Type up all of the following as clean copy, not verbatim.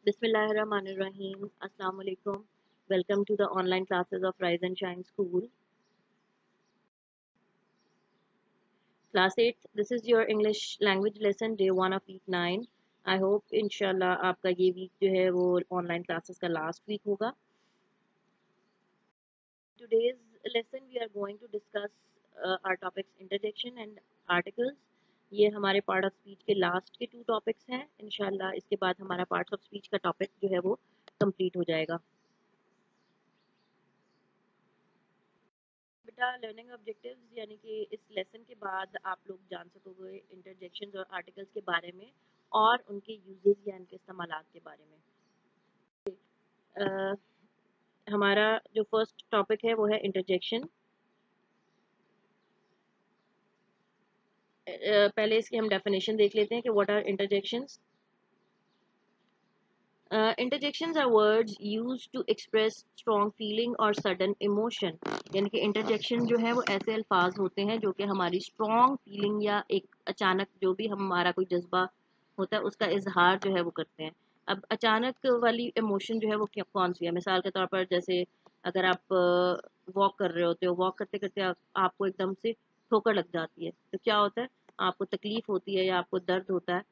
Bismillahirrahmanirrahim. Assalamu alaikum. Welcome to the online classes of Rise and Shine School. Class 8, this is your English language lesson day 1 of week 9. I hope inshallah आपका ये week जो है वो online classes का last week होगा. Today's lesson we are going to discuss our topics interjection and articles. ये हमारे part of speech के last के 2 topics हैं. इंशाल्लाह इसके बाद हमारा parts of speech का topic जो है वो complete हो जाएगा. बेटा लर्निंग ऑब्जेक्टिव्स यानी कि इस लेसन के बाद आप लोग जान सकोगे इंटरजेक्शंस और आर्टिकल्स के बारे में और उनके यूजेस या इनके इस्तेमालात के बारे में. हमारा जो फर्स्ट टॉपिक है वो है इंटरजेक्शन. पहले इसकी हम डेफिनेशन देख लेते हैं कि what are interjections. Interjections are words used to express strong feeling or sudden emotion. यानी कि interjection जो है वो ऐसे अल्फाज होते हैं जो कि हमारी strong feeling या एक अचानक जो भी हमारा कोई जज्बा होता है उसका इजहार जो है वो करते हैं. अब अचानक वाली emotion जो है वो कौन सी है. मिसाल के तौर पर जैसे अगर आप वॉक कर रहे होते हो, वॉक करते करते आपको एकदम से ठोकर लग जाती है तो क्या होता है, आपको तकलीफ होती है या आपको दर्द होता है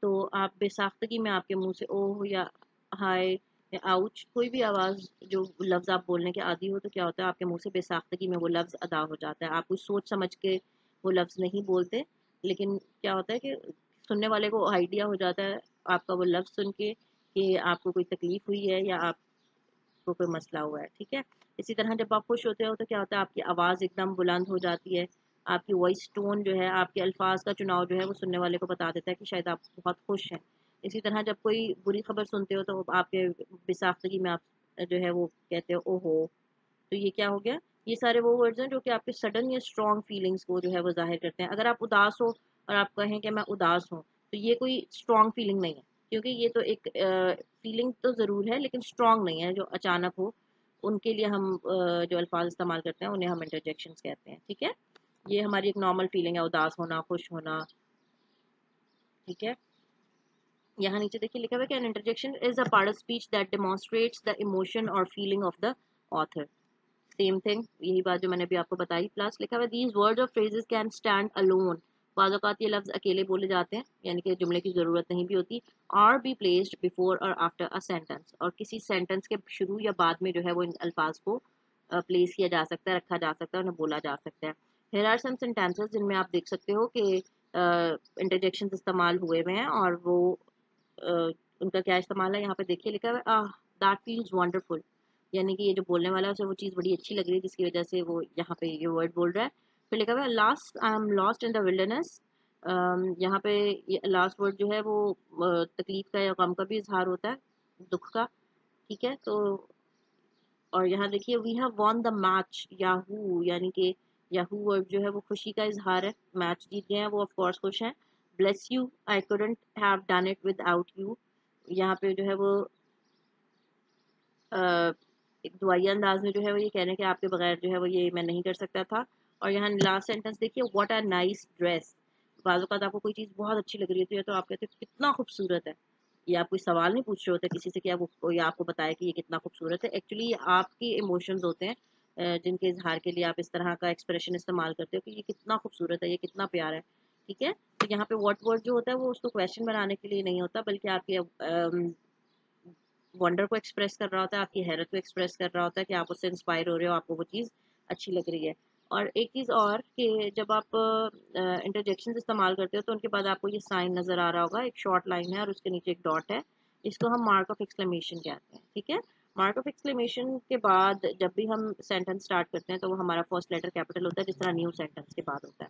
तो आप बेसाख्तगी में आपके मुंह से ओह या हाय या आउच कोई भी आवाज़ जो लफ्ज़ आप बोलने के आदी हो तो क्या होता है आपके मुंह से बेसाख्तगी में वो लफ्ज़ अदा हो जाता है. आप कुछ सोच समझ के वो लफ्ज़ नहीं बोलते, लेकिन क्या होता है कि सुनने वाले को आइडिया हो जाता है आपका वो लफ्ज़ सुन के कि आपको कोई तकलीफ हुई है या आपको कोई मसला हुआ है. ठीक है. इसी तरह जब आप खुश होते हो तो क्या होता है आपकी आवाज़ एकदम बुलंद हो जाती है. आपकी वॉइस टोन जो है, आपके अल्फाज का चुनाव जो है वो सुनने वाले को बता देता है कि शायद आप बहुत खुश हैं. इसी तरह जब कोई बुरी खबर सुनते हो तो आपके बेसाख्तगी में आप जो है वो कहते हो ओहो. तो ये क्या हो गया, ये सारे वो वर्ड्स हैं जो कि आपके सडन या स्ट्रॉन्ग फीलिंग्स को जो है वो जाहिर करते हैं. अगर आप उदास हो और आप कहें कि मैं उदास हूँ तो ये कोई स्ट्रॉन्ग फीलिंग नहीं है, क्योंकि ये तो एक फीलिंग तो ज़रूर है लेकिन स्ट्रॉन्ग नहीं है जो अचानक हो. उनके लिए हम जो अल्फाज इस्तेमाल करते हैं उन्हें हम इंटरजेक्शंस कहते हैं. ठीक है. ये हमारी एक नॉर्मल फीलिंग है, उदास होना, खुश होना. ठीक है. यहाँ नीचे देखिए लिखा हुआ है कि an interjection is a part of speech that demonstrates the emotion और feeling of the author. Same thing, यही बात जो मैंने अभी आपको बताई. प्लस लिखा हुआ है दीज वर्ड्स और फ्रेजेस कैन स्टैंड अलोन. बाज़ औक़ात ये लफ्ज़ अकेले बोले जाते हैं यानी कि जुमले की ज़रूरत नहीं भी होती. आर बी प्लेस्ड बिफोर और आफ्टर अ सेंटेंस, और किसी सेंटेंस के शुरू या बाद में जो है वो इन अल्फाज को प्लेस किया जा सकता है, रखा जा सकता है, उन्हें बोला जा सकता है. हियर आर सम सेंटेंसेस जिनमें आप देख सकते हो कि इंटरजेक्शन इस्तेमाल हुए हुए हैं और वो उनका क्या इस्तेमाल है. यहाँ पे देखिए लिखा हुआ है आह दैट फील्स वंडरफुल, यानी कि ये जो बोलने वाला है उसे वो चीज़ बड़ी अच्छी लग रही है जिसकी वजह से वो यहाँ पे ये वर्ड बोल रहा है. फिर लिखा हुआ है last I am lost in the wilderness. यहाँ पे ये लास्ट वर्ड जो है वो तकलीफ का या गम का भी इजहार होता है, दुख का. ठीक है. तो और यहाँ देखिए we have won the match yahoo, यानी कि याहू वर्ड जो है वो खुशी का इजहार है. मैच जीत गए हैं वो, ऑफ कोर्स खुश हैं. Bless you I couldn't have done it without you. यहाँ पे जो है वो एक दुआई अंदाज में जो है वो ये कह रहे हैं कि आपके बगैर जो है वो ये मैं नहीं कर सकता था. और यहाँ लास्ट सेंटेंस देखिए व्हाट अ नाइस ड्रेस. बाज़ औक़ात आपको कोई चीज़ बहुत अच्छी लग रही होती है तो आप कहते हो कितना खूबसूरत है. ये आप कोई सवाल नहीं पूछ रहे होते किसी से कि वो कोई आपको बताए कि ये कितना खूबसूरत है. एक्चुअली ये आपके इमोशंस होते हैं जिनके इजहार के लिए आप इस तरह का एक्सप्रेशन इस्तेमाल करते हो कि ये कितना खूबसूरत है, ये कितना प्यारा है. ठीक है. तो यहाँ पे व्हाट वर्ड जो होता है वो उसको क्वेश्चन बनाने के लिए नहीं होता, बल्कि आपके वंडर को एक्सप्रेस कर रहा होता है, आपकी हैरत को एक्सप्रेस कर रहा होता है कि आप उससे इंस्पायर हो रहे हो, आपको वो चीज़ अच्छी लग रही है. और एक चीज़ और कि जब आप इंटरजेक्शन इस्तेमाल करते हो तो उनके बाद आपको ये साइन नज़र आ रहा होगा, एक शॉर्ट लाइन है और उसके नीचे एक डॉट है. इसको हम मार्क ऑफ एक्सक्लेमेशन कहते हैं. ठीक है. मार्क ऑफ एक्सक्लेमेशन के बाद जब भी हम सेंटेंस स्टार्ट करते हैं तो वो हमारा फर्स्ट लेटर कैपिटल होता है, जिस तरह न्यू सेंटेंस के बाद होता है.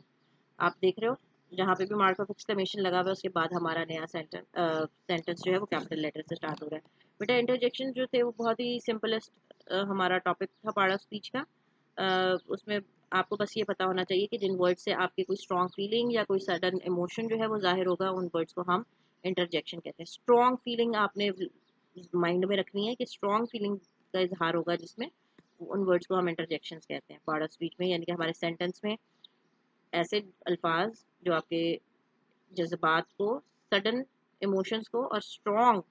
आप देख रहे हो जहाँ पे भी मार्क ऑफ एक्सक्लेमेशन लगा हुआ है उसके बाद हमारा नया सेंटेंस जो है वो कैपिटल लेटर से स्टार्ट हो रहा है. बेटा इंटरजेक्शन जो थे वो बहुत ही सिंपलेस्ट हमारा टॉपिक था पार्ट ऑफ स्पीच का. उसमें आपको बस ये पता होना चाहिए कि जिन वर्ड से आपकी कोई स्ट्रॉन्ग फीलिंग या कोई सडन इमोशन जो है वो जाहिर होगा उन वर्ड्स को हम इंटरजेक्शन कहते हैं. स्ट्रॉन्ग फीलिंग आपने माइंड में रखनी है कि स्ट्रॉन्ग फीलिंग का इजहार होगा जिसमें उन वर्ड्स को हम इंटरजेक्शन कहते हैं पार्ट ऑफ स्पीच में. यानी कि हमारे सेंटेंस में ऐसे अल्फाज जो आपके जज्बात को, सडन इमोशंस को और स्ट्रॉन्ग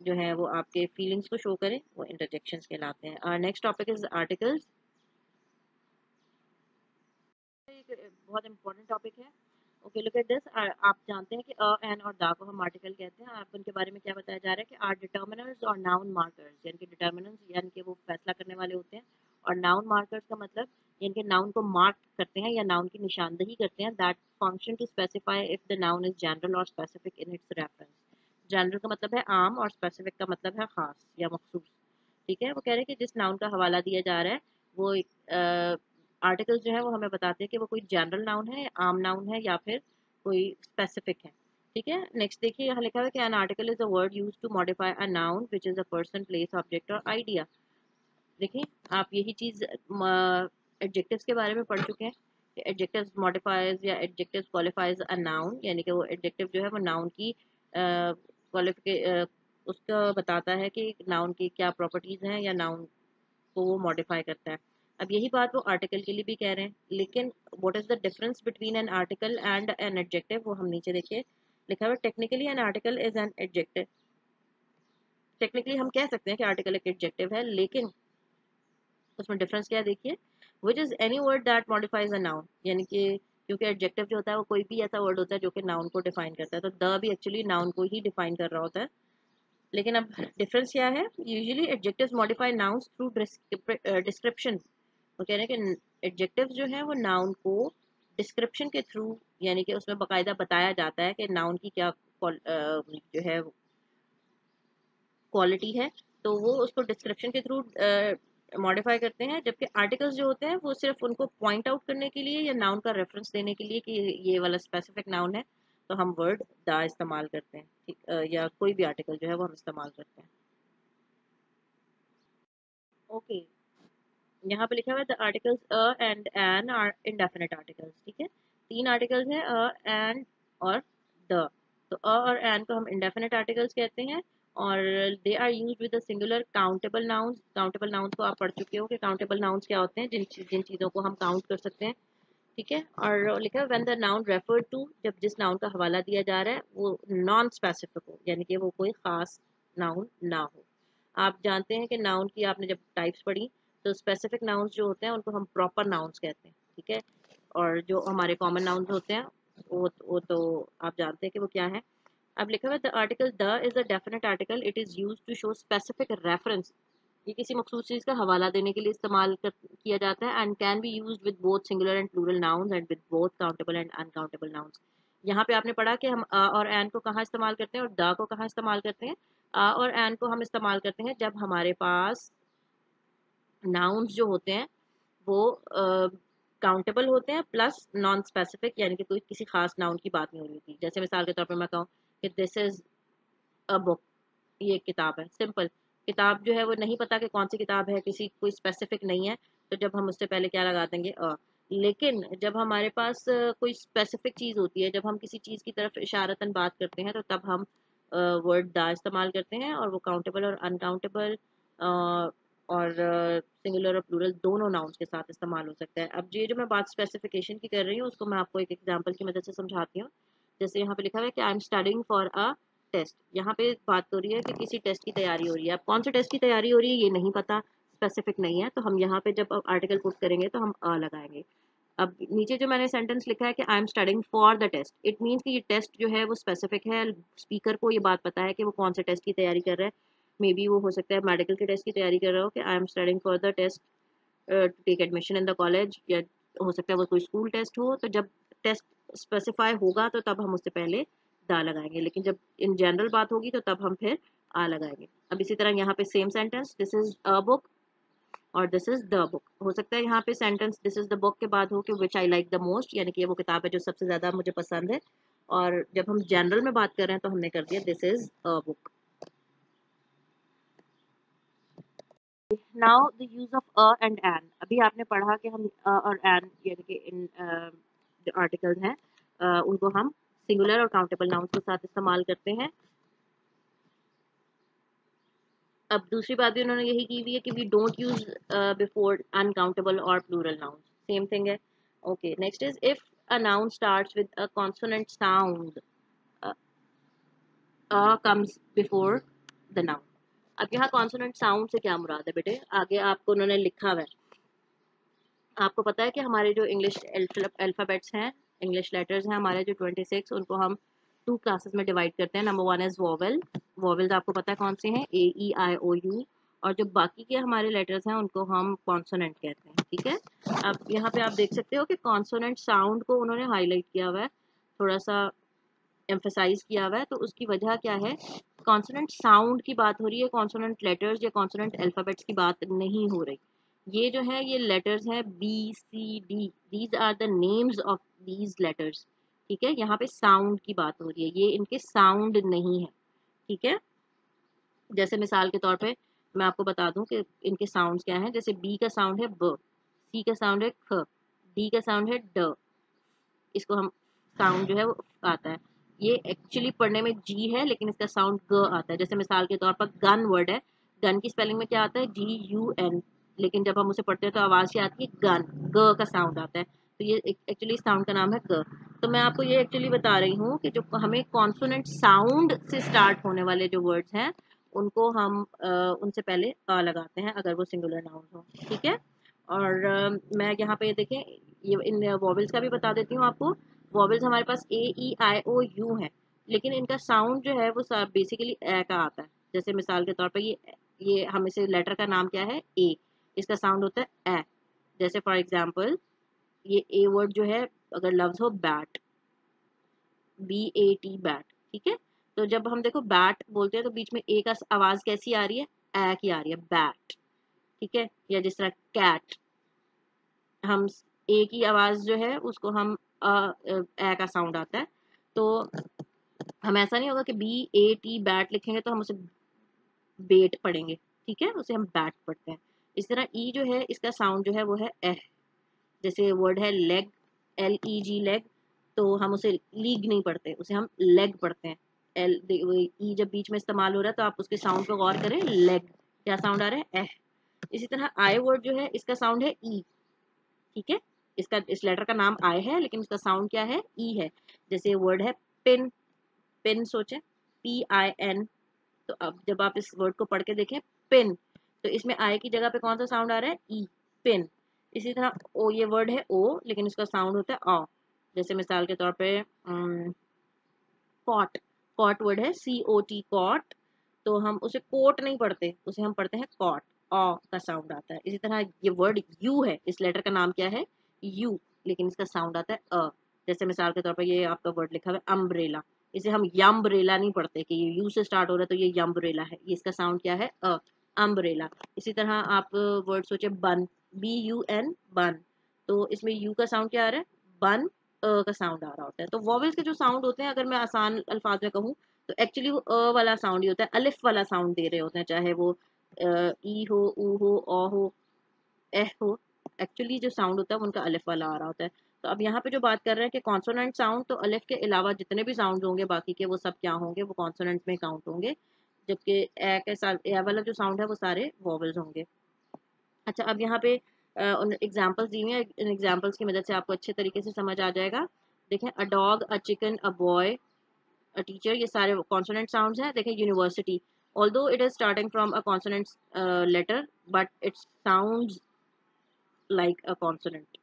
जो है वो आपके फीलिंग्स को शो करें, वो इंटरजेक्शंस कहलाते हैं। और नेक्स्ट टॉपिक इज आर्टिकल्स। एक बहुत इंपॉर्टेंट टॉपिक है। Okay, look at this. आप जानते हैं कि अ, एन और द को हम आर्टिकल कहते हैं। आप उनके बारे में क्या बताया जा रहा है कि आर डिटर्मिनर्स और नाउन मार्कर्स, यानी कि डिटर्मिनर्स यानी कि वो फैसला करने वाले होते हैं, और नाउन मार्कर्स का मतलब यानी कि नाउन को मार्क करते हैं या नाउन की निशानदही करते हैं। That function to specify if the noun is general और specific in its reference. General का मतलब है आम और स्पेसिफिक का मतलब है खास या मखसूस। ठीक है, वो कह रहे हैं कि जिस नाउन का हवाला दिया जा रहा है वो एक आर्टिकल जो है वो हमें बताते हैं कि वो कोई जनरल नाउन है, आम नाउन है, या फिर कोई स्पेसिफिक है। ठीक है, नेक्स्ट देखिए यहाँ लिखा हुआ है कि an article is a word used to modify a noun which is a person, place, object और आइडिया। देखिए, आप यही चीज एडजेक्टिव्स के बारे में पढ़ चुके हैं कि एडजेक्टिव्स मॉडिफाइज या एडजेक्टिव्स क्वालिफाइज अ नाउन, यानी कि वो एडजेक्टिव जो है वो नाउन की क्वालिफिके उसका बताता है कि नाउन की क्या प्रॉपर्टीज हैं या नाउन को वो मॉडिफाई करता है। अब यही बात वो आर्टिकल के लिए भी कह रहे हैं, लेकिन what is the difference between an article and an adjective, वो हम नीचे देखिए लिखा हुआ है। Technically N article is an adjective. Technically हम कह सकते हैं कि आर्टिकल एक एडजेक्टिव है, लेकिन उसमें डिफरेंस क्या है देखिए। Which is any word that modifies a noun, यानी कि क्योंकि एडजेक्टिव जो होता है वो कोई भी ऐसा वर्ड होता है जो कि नाउन को डिफाइन करता है, तो द भी एक्चुअली नाउन को ही डिफाइन कर रहा होता है। लेकिन अब डिफरेंस क्या है, usually adjectives modify nouns through description. वो कह रहे हैं कि एडजेक्टिव जो है वो नाउन को डिस्क्रिप्शन के थ्रू, यानी कि उसमें बाकायदा बताया जाता है कि नाउन की क्या जो है क्वालिटी है, तो वो उसको डिस्क्रिप्शन के थ्रू मॉडिफाई करते हैं। जबकि आर्टिकल्स जो होते हैं वो सिर्फ उनको पॉइंट आउट करने के लिए या नाउन का रेफरेंस देने के लिए कि ये वाला स्पेसिफिक नाउन है, तो हम वर्ड द इस्तेमाल करते हैं। ठीक, या कोई भी आर्टिकल जो है वो हम इस्तेमाल करते हैं। ओके, यहाँ पे लिखा हुआ है the articles a and an are indefinite articles. ठीक है, तीन आर्टिकल्स हैं, अ, एंड और द। तो अ और एन को हम इंडेफिनिट आर्टिकल्स कहते हैं, और they are used with the singular countable nouns. Countable nouns को आप पढ़ चुके हो कि काउंटेबल नाउन्स क्या होते हैं, जिन चीज़ों को हम काउंट कर सकते हैं। ठीक है, और लिखा है when the noun refer to, जब जिस नाउन का हवाला दिया जा रहा है वो नॉन स्पेसिफिक हो, यानी कि वो कोई खास नाउन ना हो। आप जानते हैं कि नाउन की आपने जब टाइप्स पढ़ी, तो स्पेसिफिक नाउन्स जो होते हैं उनको हम प्रॉपर नाउन्स कहते हैं। ठीक है, और जो हमारे कॉमन नाउन्स होते हैं वो तो आप जानते हैं कि वो क्या है। अब लिखा हुआ है the article the is a definite article, it is used to show specific reference. ये किसी मखसूस चीज़ का हवाला देने के लिए किया जाता है, and can be used with both singular and plural nouns and with both countable and uncountable nouns. यहाँ पे आपने पढ़ा कि हम अ और एन को कहाँ इस्तेमाल करते हैं और द को कहाँ इस्तेमाल करते हैं। अ और एन को हम इस्तेमाल करते हैं जब हमारे पास नाउन्स जो होते हैं वो काउंटेबल होते हैं प्लस नॉन स्पेसिफिक, यानी कि कोई किसी खास नाउन की बात नहीं हो रही थी। जैसे मिसाल के तौर पर मैं कहूँ कि दिस इज अ बुक, ये एक किताब है। सिंपल, किताब जो है वो नहीं पता कि कौन सी किताब है, किसी कोई स्पेसिफिक नहीं है, तो जब हम उससे पहले क्या लगा देंगे, अ। लेकिन जब हमारे पास कोई स्पेसिफिक चीज़ होती है, जब हम किसी चीज़ की तरफ इशारतन बात करते हैं, तो तब हम वर्ड दा इस्तेमाल करते हैं, और वो काउंटेबल और अनकाउंटेबल और सिंगुलर और प्लूरल दोनों नाउन्स के साथ इस्तेमाल हो सकता है। अब ये जो मैं बात स्पेसिफिकेशन की कर रही हूँ उसको मैं आपको एक एग्जांपल की मदद से समझाती हूँ। जैसे यहाँ पे लिखा हुआ है कि I am studying for a test. यहाँ पे बात हो रही है कि किसी टेस्ट की तैयारी हो रही है। अब कौन से टेस्ट की तैयारी हो रही है ये नहीं पता, स्पेसिफिक नहीं है, तो हम यहाँ पे जब आर्टिकल पुट करेंगे तो हम अ लगाएंगे। अब नीचे जो मैंने सेंटेंस लिखा है कि I am studying for the test, it means कि ये टेस्ट जो है वो स्पेसिफिक है। स्पीकर को ये बात पता है कि वो कौन से टेस्ट की तैयारी कर रहा है। मे बी वो हो सकता है मेडिकल के टेस्ट की तैयारी कर रहा हो कि I am studying for the test to take admission in the college, या हो सकता है वो कोई स्कूल टेस्ट हो। तो जब टेस्ट स्पेसिफाई होगा तो तब हम उससे पहले दा लगाएंगे, लेकिन जब इन जनरल बात होगी तो तब हम फिर आ लगाएंगे। अब इसी तरह यहाँ पे same sentence, this is a book और दिस इज द बुक। हो सकता है यहाँ पे sentence this is the book के बाद हो कि विच आई लाइक द मोस्ट, यानी कि ये वो किताब है जो सबसे ज्यादा मुझे पसंद है। और जब हम जनरल में बात कर रहे हैं तो हमने कर दिया this is a book. Now the use of a and an. अभी आपने पढ़ा कि हम अ और एन यानी कि इन जो आर्टिकल्स हैं उनको हम सिंगुलर और काउंटेबल नाउन्स के साथ इस्तेमाल करते हैं। अब दूसरी बात भी उन्होंने यही की हुई है कि we don't use before uncountable और प्लूरल नाउन, सेम थिंग है। Okay, next is if a noun starts with a consonant sound, a comes before the noun. अब यहाँ कॉन्सोनेंट साउंड से क्या मुराद है बेटे, आगे आपको उन्होंने लिखा हुआ है। आपको पता है कि हमारे जो इंग्लिश अल्फ़ाबेट्स हैं, इंग्लिश लेटर्स हैं हमारे जो 26, उनको हम 2 क्लासेस में डिवाइड करते हैं। Number 1 is vowel. वोवेल्स आपको पता है कौन से हैं, ए ई आई ओ यू। और जो बाकी के हमारे लेटर्स हैं उनको हम कॉन्सोनेंट कहते हैं, ठीक है। अब यहाँ पे आप देख सकते हो कि कॉन्सोनेंट साउंड को उन्होंने हाईलाइट किया हुआ है, थोड़ा सा एम्फेसाइज किया हुआ है। तो उसकी वजह क्या है, कॉन्सोनेंट साउंड की बात हो रही है, कॉन्सोनेंट लेटर्स या कॉन्सोनेंट अल्फ़ाबेट्स की बात नहीं हो रही। ये जो है ये लेटर्स हैं B C D, these are the names of these letters, ठीक है। यहाँ पे साउंड की बात हो रही है, ये इनके साउंड नहीं है, ठीक है। जैसे मिसाल के तौर पे मैं आपको बता दूं कि इनके साउंड्स क्या हैं। जैसे बी का साउंड है ब, सी का साउंड है ख, डी का साउंड है ड, इसको हम साउंड जो है वो आता है। ये एक्चुअली पढ़ने में जी है लेकिन इसका साउंड ग आता है। जैसे मिसाल के तौर पर गन वर्ड है, गन की स्पेलिंग में क्या आता है, जी यू एन, लेकिन जब हम उसे पढ़ते हैं तो आवाज़ क्या आती है, गन, ग का साउंड आता है। तो ये एक्चुअली साउंड का नाम है ग। तो मैं आपको ये एक्चुअली बता रही हूँ कि जो हमें कॉन्सोनेंट साउंड से स्टार्ट होने वाले जो वर्ड्स हैं उनको हम उनसे पहले अ लगाते हैं अगर वो सिंगुलर नाउन हो, ठीक है। और मैं यहाँ पे देखें, ये इन वॉवेल्स का भी बता देती हूँ आपको। वॉवेल्स हमारे पास ए ई आई ओ यू है, लेकिन इनका साउंड जो है वो बेसिकली ए का आता है। जैसे मिसाल के तौर पर ये हम इसे लेटर का नाम क्या है, ए, इसका साउंड होता है ए। जैसे फॉर एग्जाम्पल ये ए वर्ड जो है, अगर लफ्ज हो bat, B A T bat, ठीक है। तो जब हम देखो बैट बोलते हैं तो बीच में ए का आवाज कैसी आ रही है, ए की आ रही है, बैट, ठीक है। या जिस तरह कैट, हम ए की आवाज जो है उसको हम ए का साउंड आता है। तो हम ऐसा नहीं होगा कि बी ए टी बैट लिखेंगे तो हम उसे बेट पढ़ेंगे, ठीक है, उसे हम बैट पढ़ते हैं। इस तरह ई जो है इसका साउंड जो है वो है एह। जैसे वर्ड है लेग, एल ई जी लेग, तो हम उसे लीग नहीं पढ़ते, उसे हम लेग पढ़ते हैं। एल ई जब बीच में इस्तेमाल हो रहा है तो आप उसके साउंड पर गौर करें, लेग, क्या साउंड आ रहा है, एह। इसी तरह आई वर्ड जो है इसका साउंड है ई, ठीक है। इसका इस लेटर का नाम आई है लेकिन इसका साउंड क्या है, ई है। जैसे वर्ड है पिन, पिन सोचे, पी आई एन। तो अब जब आप इस वर्ड को पढ़ के देखें पिन, तो इसमें आई की जगह पे कौन सा साउंड आ रहा है, ई, पिन। इसी तरह ओ, ये वर्ड है ओ लेकिन इसका साउंड होता है आ। जैसे मिसाल के तौर पे कॉट, कॉट वर्ड है सी ओ टी, कॉट, तो हम उसे कोट नहीं पढ़ते, उसे हम पढ़ते हैं कॉट, आ का साउंड आता है। इसी तरह ये वर्ड यू है, इस लेटर का नाम क्या है, यू, लेकिन इसका साउंड आता है अ। जैसे मिसाल के तौर पर ये आपका वर्ड लिखा हुआ है अम्ब्रेला, इसे हम यम्ब्रेला नहीं पढ़ते कि ये यू से स्टार्ट हो रहा है तो ये यम्ब्रेला है, ये इसका साउंड क्या है, अ, अम्ब्रेला। इसी तरह आप वर्ड सोचे बन, बी यू एन, बन, तो इसमें यू का साउंड क्या आ रहा है, बन, का साउंड आ रहा होता है। तो वॉवेल्स के जो साउंड होते हैं, अगर मैं आसान अल्फाज में कहूँ तो एक्चुअली वो वाला साउंड ही होता है, अलिफ वाला साउंड दे रहे होते हैं, चाहे वो ई हो, ऊ हो, ओ हो, एह हो। एक्चुअली जो साउंड होता है वो उनका अलिफ वाला आ रहा होता है। तो अब यहाँ पे जो बात कर रहे हैं कि कॉन्सोनेंट साउंड, तो अलिफ के अलावा जितने भी साउंड होंगे बाकी के वो सब क्या होंगे, वो कॉन्सोनेंट में काउंट होंगे, जबकि ए के साथ ए वाला जो साउंड है वो सारे वॉवेल्स होंगे। अच्छा, अब यहाँ पे उन एग्जाम्पल्स दी हुई हैं, इन एग्जाम्पल्स की मदद से आपको अच्छे तरीके से समझ आ जाएगा। देखें, a dog, a chicken, a boy, a teacher, ये सारे कॉन्सोनेंट साउंड्स हैं। देखें, university, although it is starting from a consonant letter but it sounds like a consonant.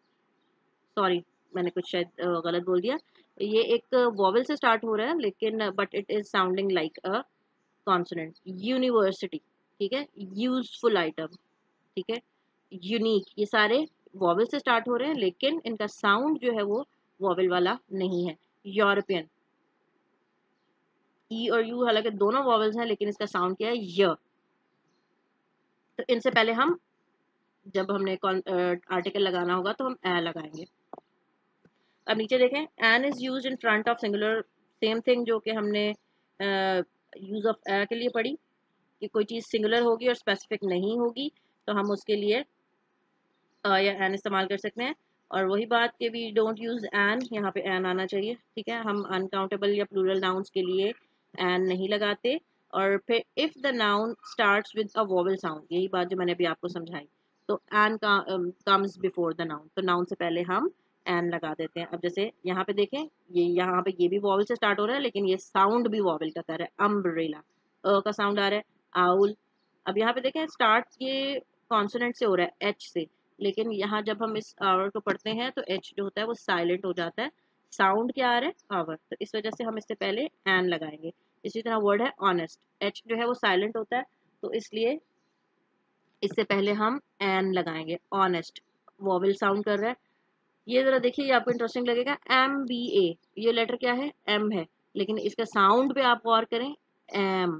Sorry, मैंने कुछ शायद गलत बोल दिया। ये एक वॉवेल से स्टार्ट हो रहा है लेकिन but it is sounding like a consonant. University, ठीक है, यूजफुल आइटम, ठीक है, यूनिक, ये सारे वॉवेल से स्टार्ट हो रहे हैं लेकिन इनका साउंड जो है वो वॉवेल वाला नहीं है। यूरोपियन, ई और यू हालांकि दोनों वॉवेल्स हैं लेकिन इसका साउंड क्या है, य। तो इनसे पहले हम, जब हमने आर्टिकल लगाना होगा तो हम ए लगाएंगे। अब नीचे देखें, an is use in front of singular, same thing जो कि हमने यूज ऑफ ए के लिए पढ़ी, कि कोई चीज़ सिंगुलर होगी और स्पेसिफिक नहीं होगी तो हम उसके लिए या एन इस्तेमाल कर सकते हैं। और वही बात कि वी डोंट यूज़ एन, यहाँ पे एन आना चाहिए, ठीक है। हम अनकाउंटेबल या प्लूरल नाउन्स के लिए एन नहीं लगाते। और फिर if the noun starts with a vowel sound, यही बात जो मैंने अभी आपको समझाई, तो एन का कम्स बिफोर द नाउन, तो नाउन से पहले हम एन लगा देते हैं। अब जैसे यहाँ पे देखें, ये यहाँ पे ये भी वॉवल से स्टार्ट हो रहा है लेकिन ये साउंड भी वॉवल का कर रहा है, अम्ब्रेला, अ का साउंड आ रहा है, आउल। अब यहाँ पे देखें स्टार्ट ये कॉन्सोनेंट से हो रहा है, एच से, लेकिन यहाँ जब हम इस आवर को पढ़ते हैं तो एच जो होता है वो साइलेंट हो जाता है, साउंड क्या आ रहा है, आवर, तो इस वजह से हम इससे पहले एन लगाएंगे। इसी तरह वर्ड है ऑनेस्ट, एच जो है वो साइलेंट होता है, तो इसलिए इससे पहले हम एन लगाएंगे। ऑनेस्ट वॉवेल साउंड कर रहा है, ये जरा देखिए, ये आपको इंटरेस्टिंग लगेगा, MBA, ये लेटर क्या है, एम है, लेकिन इसका साउंड पे आप गौर करें, एम,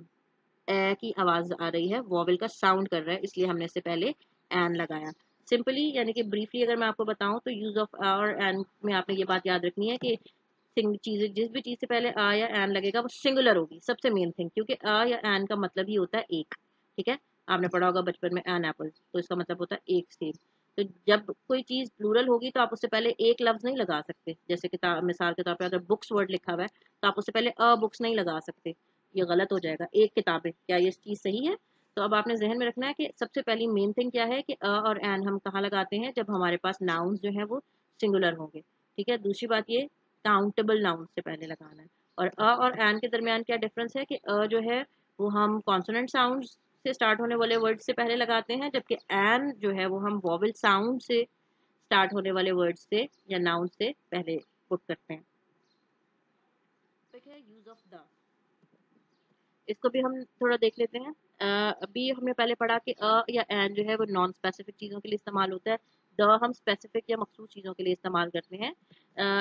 ए की आवाज आ रही है, वॉवेल का साउंड कर रहा है, इसलिए हमने इससे पहले एन लगाया। सिंपली यानी कि ब्रीफली अगर मैं आपको बताऊं तो यूज ऑफ आ और एन में आपने ये बात याद रखनी है कि चीजें, जिस भी चीज से पहले आ या एन लगेगा वो सिंगुलर होगी, सबसे मेन थिंग, क्योंकि आ या एन का मतलब ही होता है एक। ठीक है, आपने पढ़ा होगा बचपन में एन एप्पल, तो इसका मतलब होता है एक सेब। तो जब कोई चीज प्लूरल होगी तो आप उससे पहले एक लफ्ज नहीं लगा सकते, जैसे किताब मिसाल के तौर पे अगर बुक्स वर्ड लिखा हुआ है तो आप उससे पहले अ बुक्स नहीं लगा सकते, ये गलत हो जाएगा, एक किताबें, क्या ये चीज सही है? तो अब आपने जहन में रखना है कि सबसे पहली मेन थिंग क्या है कि अ और एन हम कहाँ लगाते हैं, जब हमारे पास नाउन्स जो है वो सिंगुलर होंगे। ठीक है, दूसरी बात ये काउंटेबल नाउन से पहले लगाना है। और अ और एन के दरमियान क्या डिफरेंस है कि अ जो है वो हम कॉन्सोनेंट साउंड से स्टार्ट होने वाले वर्ड से पहले लगाते हैं, जबकि एन जो है वो हम वॉवेल साउंड से स्टार्ट होने वाले वर्ड से या नाउन से पहले पुट करते हैं। यूज ऑफ द, इसको भी हम थोड़ा देख लेते हैं। अभी हमने पहले पढ़ा कि अ या एन जो है वो नॉन स्पेसिफिक चीज़ों के लिए इस्तेमाल होता है, द हम स्पेसिफिक या मखसूस चीज़ों के लिए इस्तेमाल करते हैं।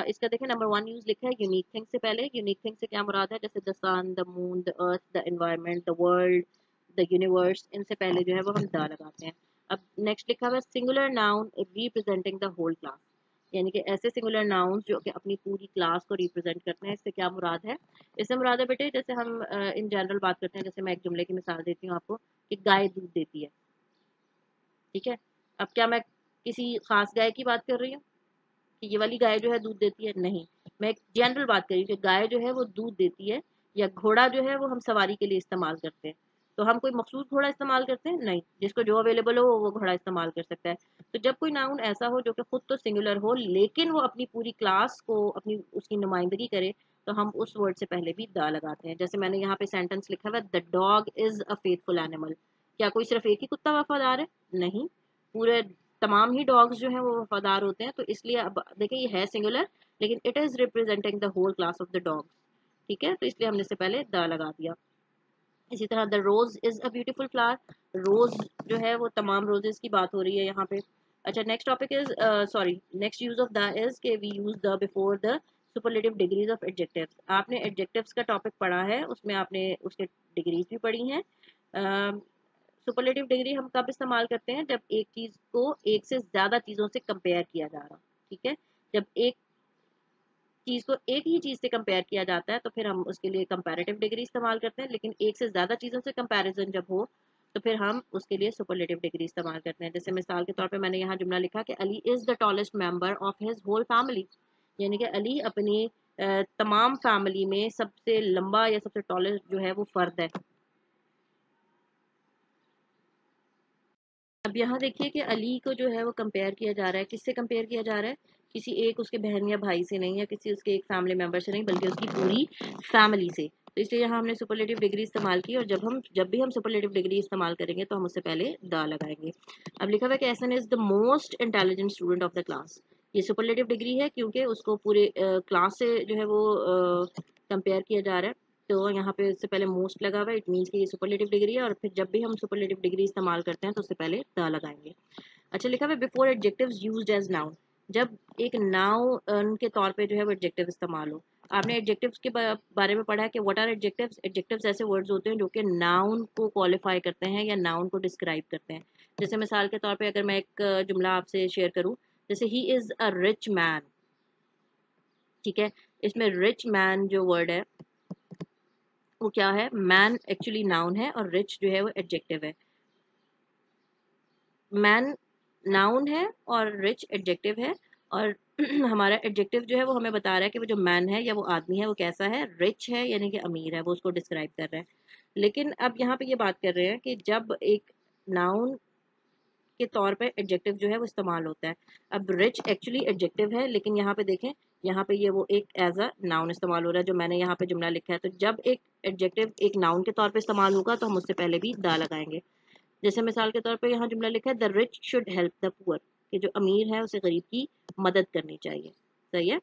इसका देखें नंबर 1 यूज लिखा है यूनिक थिंग से पहले। यूनिक थिंग से क्या मुराद है, जैसे the sun, the moon, the earth, the environment, the world, the universe, इनसे पहले जो है वो हम द लगाते हैं। अब नेक्स्ट लिखा हुआ है singular noun representing the whole class, यानी कि ऐसे सिंगुलर नाउन्स जो कि अपनी पूरी क्लास को रिप्रेजेंट करते हैं। इससे क्या मुराद है, इससे मुराद है बेटे, जैसे हम इन जनरल बात करते हैं, जैसे मैं एक जुमले की मिसाल देती हूँ आपको कि गाय दूध देती है। ठीक है, अब क्या मैं किसी खास गाय की बात कर रही हूँ कि ये वाली गाय जो है दूध देती है? नहीं, मैं एक जनरल बात कर रही हूँ कि गाय जो है वो दूध देती है। या घोड़ा जो है वो हम सवारी के लिए इस्तेमाल करते हैं, तो हम कोई मखसूस घोड़ा इस्तेमाल करते हैं? नहीं, जिसको जो अवेलेबल हो वो घोड़ा इस्तेमाल कर सकता है। तो जब कोई नाउन ऐसा हो जो कि खुद तो सिंगुलर हो लेकिन वो अपनी पूरी क्लास को अपनी उसकी नुमाइंदगी करे, तो हम उस वर्ड से पहले भी द लगाते हैं। जैसे मैंने यहाँ पे सेंटेंस लिखा हुआ है, the dog is a faithful animal. क्या कोई सिर्फ एक ही कुत्ता वफादार है? नहीं, पूरे तमाम ही डॉग्स जो हैं वो वफादार होते हैं। तो इसलिए अब देखिए ये है सिंगुलर लेकिन it is representing the whole class of the dogs. ठीक है, तो इसलिए हमने इससे पहले द लगा दिया। इसी तरह the rose is a beautiful flower, rose जो है वो तमाम रोजेस की बात हो रही है यहाँ पे। अच्छा, next topic is sorry next use of the is के we use the before the superlative degrees of adjectives. आपने एडजेक्टिव्स का टॉपिक पढ़ा है, उसमें आपने उसके डिग्रीज भी पढ़ी हैं। सुपरलेटिव डिग्री हम कब इस्तेमाल करते हैं, जब एक चीज को एक से ज्यादा चीजों से कंपेयर किया जा रहा। ठीक है, जब एक चीज को एक ही चीज से कंपेयर किया जाता है तो फिर हम उसके लिए कंपैरेटिव डिग्री इस्तेमाल करते हैं, लेकिन एक से ज्यादा चीजों से कंपैरिजन जब हो तो फिर हम उसके लिए सुपरलेटिव डिग्री इस्तेमाल करते हैं। जैसे मिसाल के तौर पे मैंने यहाँ जुमला लिखा कि Ali is the tallest member of his whole family, यानी कि अली अपनी तमाम फैमिली में सबसे लंबा या सबसे टॉलेस्ट जो है वो फर्द है। अब यहाँ देखिए कि अली को जो है वो कंपेयर किया जा रहा है, किससे कंपेयर किया जा रहा है, किसी एक उसके बहन या भाई से नहीं, या किसी उसके एक फैमिली मेंबर से नहीं, बल्कि उसकी पूरी फैमिली से। तो इसलिए यहाँ हमने सुपरलेटिव डिग्री इस्तेमाल की, और जब भी हम सुपरलेटिव डिग्री इस्तेमाल करेंगे तो हम उससे पहले द लगाएंगे। अब लिखा हुआ है कि Ehsan is the most intelligent student of the class. ये सुपरलेटिव डिग्री है क्योंकि उसको पूरे क्लास से जो है वो कंपेयर किया जा रहा है। तो यहाँ पे इससे पहले मोस्ट लगा हुआ है, इट मीन्स कि ये सुपरलेटिव डिग्री है, और फिर जब भी हम सुपरलेटिव डिग्री इस्तेमाल करते हैं तो उससे पहले द लगाएंगे। अच्छा, लिखा हुआ है before adjectives used as noun, जब एक नाउन के तौर पे जो है वो एडजेक्टिव इस्तेमाल हो। आपने एडजेक्टिव्स के बारे में पढ़ा है कि व्हाट आर एडजेक्टिव्स। एडजेक्टिव्स ऐसे वर्ड्स होते हैं जो कि नाउन को क्वालिफाई करते हैं या नाउन को डिस्क्राइब करते हैं। जैसे मिसाल के तौर पे अगर मैं एक जुमला आपसे शेयर करूं, जैसे he is a rich man. ठीक है, इसमें रिच मैन जो वर्ड है वो क्या है, मैन एक्चुअली नाउन है और रिच जो है वो एडजेक्टिव है। मैन नाउन है और रिच एडजेक्टिव है, और हमारा एडजेक्टिव जो है वो हमें बता रहा है कि वो जो मैन है या वो आदमी है वो कैसा है, रिच है यानी कि अमीर है, वो उसको डिस्क्राइब कर रहा है। लेकिन अब यहाँ पे ये बात कर रहे हैं कि जब एक नाउन के तौर पे एडजेक्टिव जो है वो इस्तेमाल होता है। अब रिच एक्चुअली एडजेक्टिव है, लेकिन यहाँ पे देखें यहाँ पे ये वो एक एज अ नाउन इस्तेमाल हो रहा है, जो मैंने यहाँ पे जुमला लिखा है। तो जब एक एडजेक्टिव एक नाउन के तौर पे इस्तेमाल होगा तो हम उससे पहले भी द लगाएंगे। जैसे मिसाल के तौर पे यहाँ जुमला लिखा है the rich should help the poor, कि जो अमीर है उसे गरीब की मदद करनी चाहिए। सही है।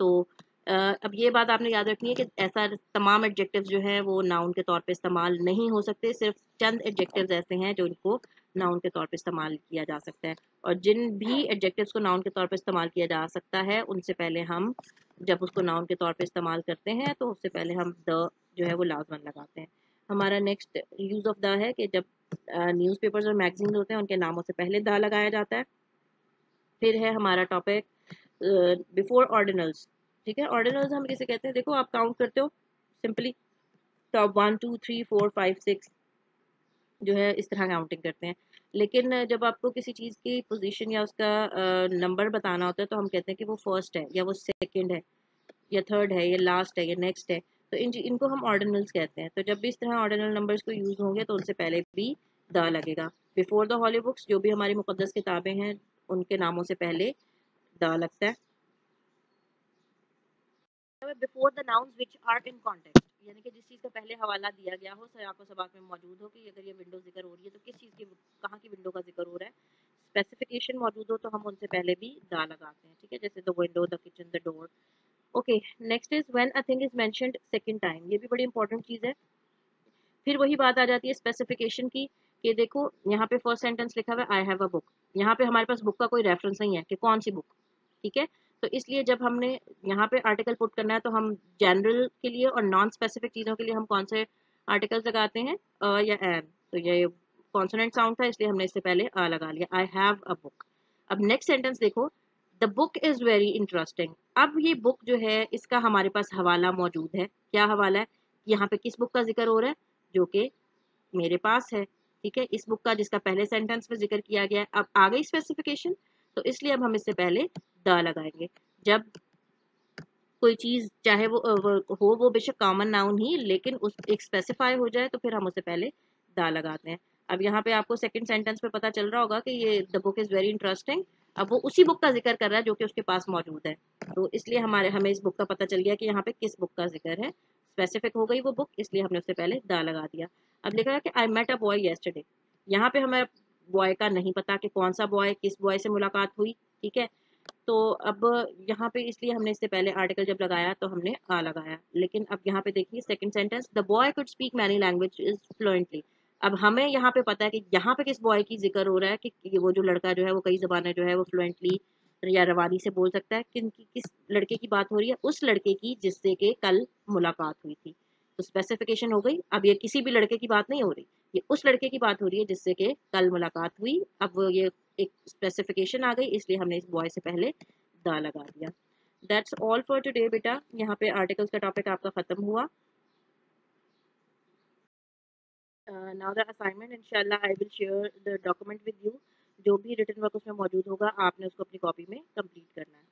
तो अब ये बात आपने याद रखनी है कि ऐसा तमाम एडजेक्टिव्स जो हैं वो नाउन के तौर पे इस्तेमाल नहीं हो सकते। सिर्फ चंद एडजेक्टिव्स ऐसे हैं जो इनको नाउन के तौर पे इस्तेमाल किया जा सकता है, और जिन भी एडजेक्टिव्स को नाउन के तौर पे इस्तेमाल किया जा सकता है उनसे पहले हम, जब उसको नाउन के तौर पे इस्तेमाल करते हैं तो उससे पहले हम द जो है वो लाजमन लगाते हैं। हमारा नेक्स्ट यूज ऑफ द है कि जब न्यूज़पेपर्स और मैगजीन होते हैं उनके नामों से पहले द लगाया जाता है। फिर है हमारा टॉपिक बिफोर ऑर्डिनल्स। ठीक है, ऑर्डिनल्स हम किसे कहते हैं? देखो आप काउंट करते हो सिंपली, तो आप 1 2 3 4 5 6 जो है इस तरह काउंटिंग करते हैं। लेकिन जब आपको किसी चीज़ की पोजीशन या उसका नंबर बताना होता है तो हम कहते हैं कि वो फर्स्ट है या वो सेकंड है या थर्ड है या लास्ट है या नेक्स्ट है। तो इनको हम ऑर्डिनल्स कहते हैं। तो जब भी इस तरह ऑर्डिनल नंबर्स को यूज़ होंगे तो उनसे पहले भी द लगेगा। बिफोर द हॉली बुक्स, जो भी हमारी मुकद्दस किताबें हैं उनके नामों से पहले द लगता है। Before the nouns which are in context, यानी कि जिस चीज़ का पहले हवाला दिया गया हो, सयाको सबाक में मौजूद हो, कि अगर ये विंडो जिक्र हो रही है तो किस चीज़ की, कहाँ की विंडो का जिक्र हो रहा है। स्पेसिफिकेशन मौजूद हो तो हम उनसे पहले भी द लगाते हैं। ठीक है, जैसे the window, the kitchen, the door. Okay, next is when a thing is mentioned second time. ये भी बड़ी इंपॉर्टेंट चीज़ है। फिर वही बात आ जाती है स्पेसिफिकेशन की, कि देखो यहाँ पे फर्स्ट सेंटेंस लिखा हुआ है आई हैव अ बुक। यहाँ पे हमारे पास बुक का कोई रेफरेंस नहीं है कि कौन सी बुक। ठीक है, तो इसलिए जब हमने यहाँ पे आर्टिकल पुट करना है तो हम जनरल के लिए और नॉन स्पेसिफिक चीज़ों के लिए हम कौन से आर्टिकल्स लगाते हैं? या एन। तो ये कॉन्सोनेंट साउंड था इसलिए हमने इससे पहले आ लगा लिया, आई हैव अ बुक। अब नेक्स्ट सेंटेंस देखो, the book is very interesting. अब ये बुक जो है इसका हमारे पास हवाला मौजूद है। क्या हवाला है? यहाँ पे किस बुक का जिक्र हो रहा है? जो कि मेरे पास है। ठीक है, इस बुक का जिसका पहले सेंटेंस में जिक्र किया गया है। अब आ गई स्पेसिफिकेशन, तो इसलिए अब हम इससे पहले द लगाएंगे। जब कोई चीज़ चाहे वो बेशक कॉमन नाउन ही, लेकिन उस एक स्पेसिफाई हो जाए तो फिर हम उससे पहले द लगाते हैं। अब यहाँ पे आपको सेकंड सेंटेंस पे पता चल रहा होगा कि ये the book is very interesting. अब वो उसी बुक का जिक्र कर रहा है जो कि उसके पास मौजूद है। तो इसलिए हमें इस बुक का पता चल गया कि यहाँ पे किस बुक का जिक्र है। स्पेसिफिक हो गई वो बुक, इसलिए हमने उससे पहले द लगा दिया। अब लिखा है कि I met a boy yesterday. यहाँ पे हमें बॉय का नहीं पता कि कौन सा बॉय, किस बॉय से मुलाकात हुई। ठीक है, तो अब यहाँ पे इसलिए हमने इससे पहले आर्टिकल जब लगाया तो हमने आ लगाया। लेकिन अब यहाँ पे देखिए second sentence, the boy could speak many languages fluently. अब हमें यहाँ पे पता है कि यहाँ पे किस बॉय की जिक्र हो रहा है, कि वो जो लड़का जो है वो कई ज़बानें जो है वो फ्लुएंटली या रवानी से बोल सकता है। किस लड़के की बात हो रही है? उस लड़के की जिससे कि कल मुलाकात हुई थी। तो स्पेसिफिकेशन हो गई। अब ये किसी भी लड़के की बात नहीं हो रही, ये उस लड़के की बात हो रही है जिससे कि कल मुलाकात हुई। अब ये एक स्पेसिफिकेशन आ गई, इसलिए हमने इस बॉय से पहले द लगा दिया। दैट्स ऑल फॉर टुडे बेटा। यहाँ पे आर्टिकल्स का टॉपिक आपका खत्म हुआ। नाउ द असाइनमेंट, इंशाल्लाह I will share the document with you. जो भी रिटन वर्क उसमें मौजूद होगा आपने उसको अपनी कॉपी में कंप्लीट करना है।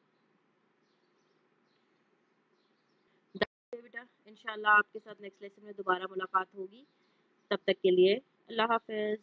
बेटा इंशाल्लाह आपके साथ नेक्स्ट लेसन में दोबारा मुलाकात होगी। तब तक के लिए अल्लाह हाफिज।